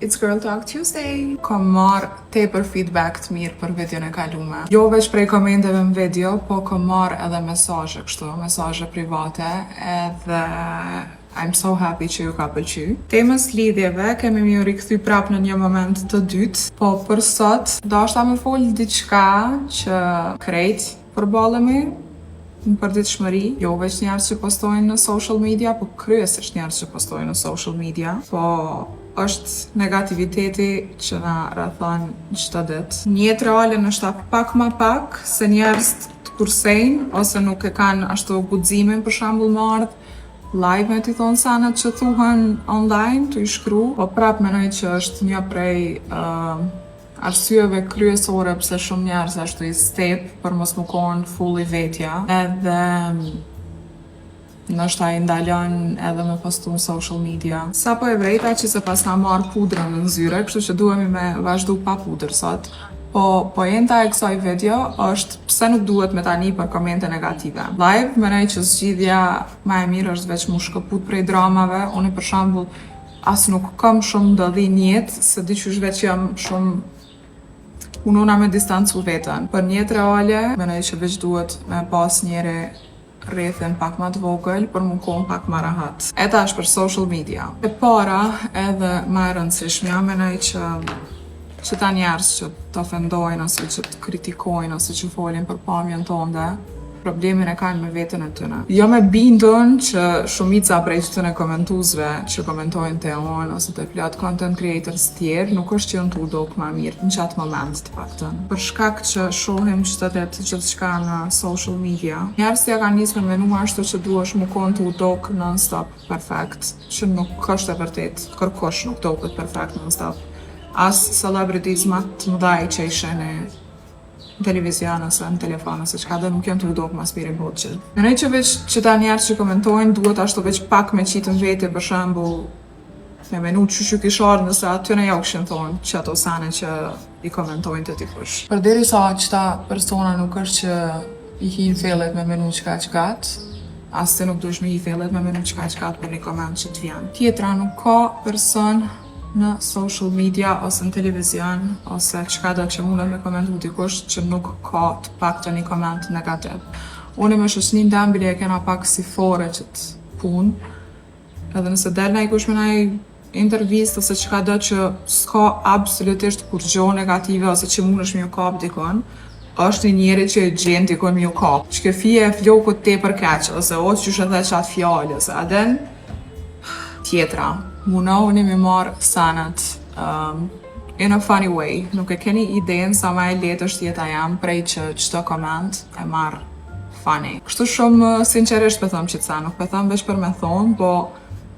It's Girl Talk Tuesday! Kom marrë tepër feedback të mirë për videon e kalume. Jo veç prej komenteve në video, po kom marrë edhe mesazhe kështu, mesazhe private, edhe I'm so happy që ju ka pëlqy. Temës lidhjeve kemi më rikthy prap në një moment të dytë, po për sot dashta me fol diçka që krejt përballemi në përditshmëri, jo veç njerëz që postojnë në social media, po kryesisht njerëz që postojnë në social media, po është negativiteti që na rrethon çdo ditë. Në jetë reale është pak më pak se njerëz të kursejnë ose nuk e kanë ashtu guximin për shembull më ardh live me t'i thonë sanat që thuhen online, t'u i shkru, po prap menoj që është një prej arsyeve kryesore pse shumë njerëz ashtu i step për mos më konë full i vetja, edhe nështë i ndalon edhe me postu në social media. Sa po e vrejta që se pas ka marrë pudrën në zyre, kështu që duhemi me vazhdu pa pudrë sot. Po poenta e kësaj video është pse nuk duhet me tani për komente negative. Live, menoj që zgjidhja ma e mirë është veç mu shkëput prej dramave. Unë për shembull as nuk kam shumë ndodhi njetë, se di qysh veç jam shumë punona me distancu vetën. Për njetë reale, menoj që veç duhet me pas njëri rrethin pak më të vogël për më konë pak më rahat. E tash për social media. E para edhe më e rëndësishmja, menoj që ta njerëz që të ofendojnë ose që të kritikojnë ose që folin për pamjen tonde, problemin e kanë me veten e tyre. Jo me bindun që shumica prej këtyre komentuesve që komentojnë te unë ose te plot content creators tjerë, nuk është që unë t'u dok më mirë në qatë moment të paktën. Për shkak që shohim që të gjithçka në social media, njerëzit ja kanë nisë me menu ashtu që duhesh më kon t'u dok non-stop perfect, që nuk është e vërtet, kërkosh nuk doket perfect non-stop. As celebrities më të mëdhaj që ishin në televizion ose në telefon ose çka do nuk janë të udok mas pire botë. Menoj që veç që ta njerëz që komentojnë duhet ashtu veç pak me qitë në vete, për shembull me menu që kishar nëse atyre ja u kishin thonë që ato sane që i komentojnë të dikush. Përderisa qëta persona nuk është që i hin fellet me menu çka, as se nuk duhesh me i fellet me menu çka për një koment që të vjen. Tjetra nuk ka person në social media ose në televizion ose çka do që mundet me komentu dikush që nuk ka të paktën një koment negativ. Unë me shoqnin dembili e kena pak si fore që të punë, edhe nëse del na i kush me naj intervist ose çka do që s'ka absolutisht kur gjo negative ose që mundesh me ju kap dikon, është një njeri që e gjen dikon me ju kap. Që fije e flokut tepër keq ose o qysh edhe qatë fjallë ose aden tjetra. Munohuni me marrë sanat in a funny way. Nuk e keni idenë sa ma e letë është jeta jam prej që çdo koment e marrë funny. Kështu shumë sinqerisht për thëmë që ca, nuk për thëmë veç për me thonë, po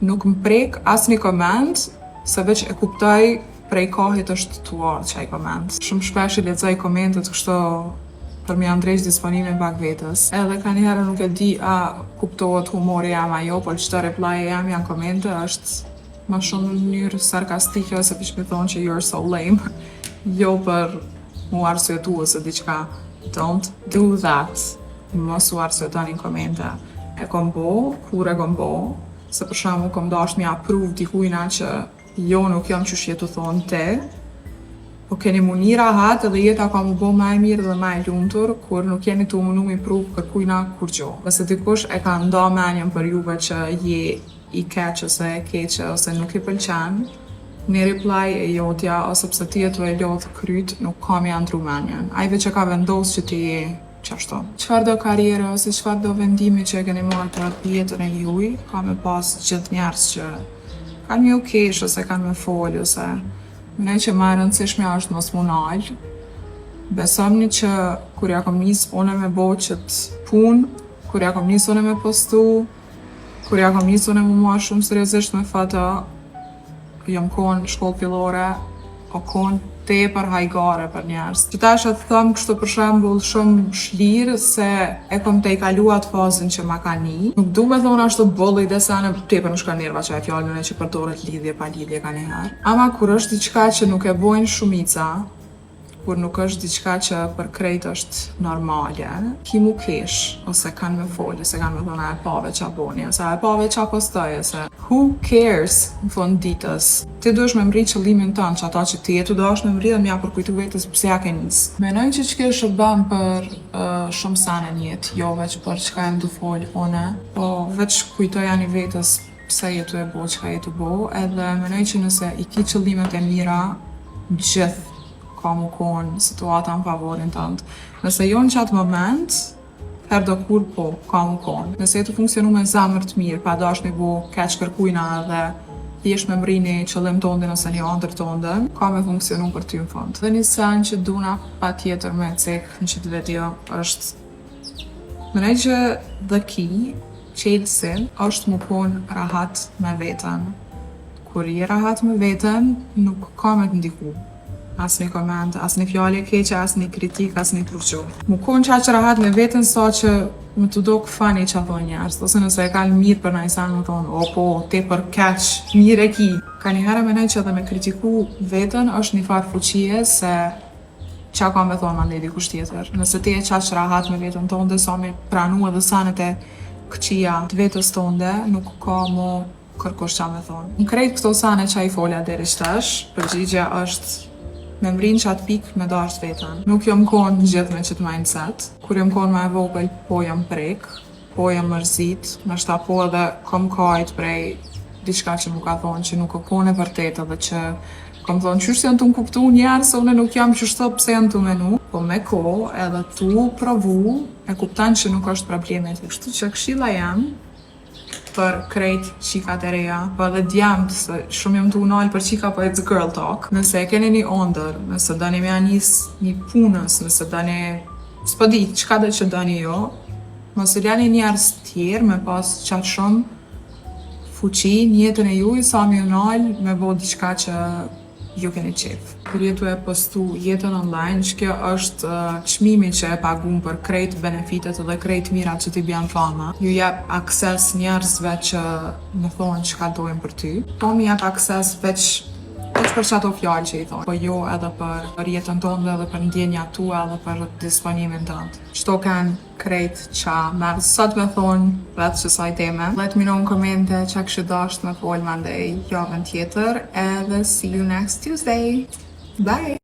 nuk më prek asë një koment, se veç e kuptoj prej kohit është tuar qaj koment. Shumë shpesh i lexoj komentet kështu për mi andrejsh disponimin bak vetës. Edhe ka njëherë nuk e di a kuptohet humori jam a jo, por qëto reply jam janë komente është ma shumë në mënyrë sarkastike ose pish me thonë që you're so lame. Jo për mu arsyetu ose diqka. Don't do that. Mos u arsyetoni në komente. E kom bo, kur e kom bo, se për shembull kom dash me approve dikujna që jo nuk jam qysh jetu thonë te, po keni muni rahat edhe jeta ka mu bo ma e mirë dhe ma e lumtur, kur nuk jeni tu munu mi prove kërkujna kur gjo. Nëse dikush e ka nda menjen për juve që je i keq ose e keqe ose nuk i pëlqen, një reply e jotja ose pse ti e tu e lodh kryt nuk ka mi andru menjen. Ajve që ka vendos që ti je qashtu. Çfarë do karriere ose çfarë do vendimi që e keni marrë për jetën e juaj, ka me pas gjithë njerëz që kanë me u kesh ose kanë me fol ose menoj që më e rëndësishmja është mos mu nal. Besomni që kur ja kom nis une me bo qët punë, kur ja kom nis une me postu, kur ja kom nis une mu marrë shumë seriozisht me foto, jam konë shkollë fillore, o konë tepër hajgare për njerëz. Që tash e thëmë kështu për shembull shumë shlirë se e kom te i kaluat fazën që ma ka ni. Nuk du me thonë ashtu bolli dhe sane tepër në shka nerva që e fjallën e që përdoret lidhje pa lidhje ka njëherë. Ama kur është diqka që nuk e bojnë shumica, kur nuk është diçka që për krejt është normale, ki mu kesh, ose kanë me folë, ose kanë me thonë a e pave qa boni, ose a e pave qa postoj, ose who cares në fund ditës. Ti duhesh me mri qëllimin tënë, që ata që ti jetu do është me mri dhe mja përkujtu vetës pëse ja ke njësë. Menoj që që kjo shërban për shumë sane njetë, jo veç për çka e mdu folë one, po veç kujtoja një vetës pse jetu e bo, çka jetu bo, edhe menoj që nëse i ki qëllimet e mira, gjithë ka mu konë situata në favorin tëndë. Nëse jo në qatë moment, her do kur po, ka mu konë. Nëse jetu funksionu me zamër të mirë, pa dash me bo keq kërkujna dhe jesh me mri një qëllim tënde nëse një andër tënde, ka me funksionu për ty në fund. Dhe një sen që duna pa tjetër me cek në qëtë video është mënej që the key, qelësin, është mu konë rahat me vetën. Kur je rahat me vetën, nuk ka me të ndiku. Asni koment, asni fjallë e keqe, asni kritik, asni kurqo. Mu konë qa që rahat me vetën sa që më të do këfani që thonë njerës, ose nëse e kalë mirë për në isan më thonë, o po, te për keq, mirë e ki. Ka një herë menoj që edhe me kritiku vetën është një farë fuqie se qa ka me thonë ma ndedi kusht tjetër. Nëse ti e qa që rahat me vetën tonde, sa me pranu edhe sanet e këqia të vetës tonde, nuk ka mu kërkosh qa me thonë. Në krejt këto sane qa i folja deri qtash, përgjigja është me mrin qatë pikë me dasht vetën. Nuk jom konë gjithë me qëtë mindset. Kur jom konë ma e vogël, po jom prek, po jom mërzit, nështë po edhe kom kajt prej diçka që mu ka thonë që nuk o konë e vërtet edhe që kom thonë qështë janë të më kuptu njerë se une nuk jam qështë pse janë të menu. Po me ko edhe tu provu e kuptan që nuk është problemet. Kështu që këshilla jam për krejt qikat e reja, po edhe djemët, se shumë jam të unalë për qika, po it's girl talk. Nëse e keni një ondër, nëse dani me anis një punës, nëse dani, s'po di, qka dhe që dani jo, mos e ljani njerës tjerë me pas qatë shumë fuqi, njëtën e ju i sa mi unalë me bo diqka që ju keni qef. Kur jetu e postu jetën online, që kjo është çmimi që e pagun për krejt benefitet dhe krejt mirat që ti bjan fama. Ju jep akses njerëzve që më thonë çka dojnë për ty. Po mi jep akses veç për qato fjallë që i thonë, po jo edhe për jetën tonë dhe për ndjenja tua edhe për disponimin tënd. Qto kanë krejt qa merë sot me thonë vetë që saj teme. Let me know në komente qa kështë dasht me folë mandej javën tjetër edhe see you next Tuesday. Bye!